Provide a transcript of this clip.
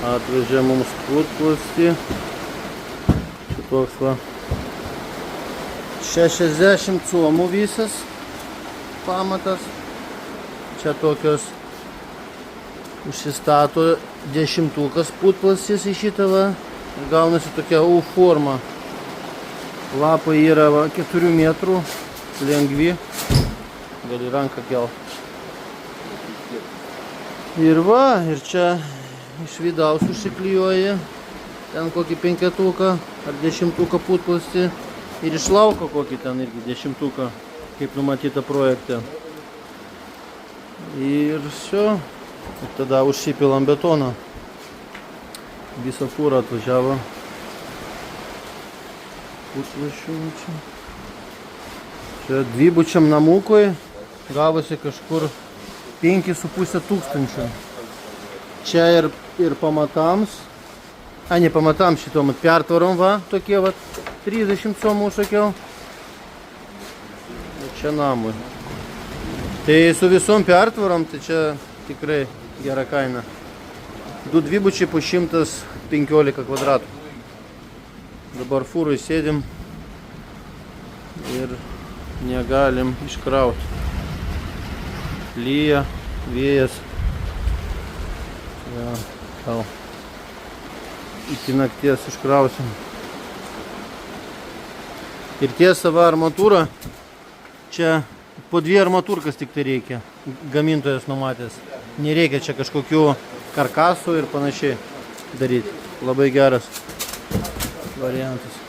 Atvežė mums putplastį. Šitoks va 60 cm visas pamatas. Čia tokios užsistato 10-ukas putplastis į šitą va. Gaunasi tokia U forma. Lapai yra va 4 metrų, lengvi. Gali ranką kelt. Ir va, ir čia iš vidaus užsiklijuoja. Ten kokį 5-uką ar 10-uką putplastį. Ir iš lauko kokį ten irgi 10-uką, kaip numatyta projekte. Ir все. Ir tada užsipilam betoną. Visą fūrą atvažiavo. Putplasčių čia. Čia dvibučiam namukui gavosi kažkur 5,5 tūkstančių. Čia ir pamatams. Ne pamatams šitom pertvarom va, tokie va 30 somų sakiau. Ir čia namui. Tai su visom pertvarom, tai čia tikrai gera kaina. 2 dvibučiai po 115 kvadratų. Dabar fūrui sėdim ir negalim iškrauti. Lyja, vėjas. Ja, gal iki nakties iškrausim. Ir tiesa va armatūra. Čia po 2 armatūrkas tik tai reikia. Gamintojas numatęs. Nereikia čia kažkokių karkasų ir panašiai daryti. Labai geras variantas.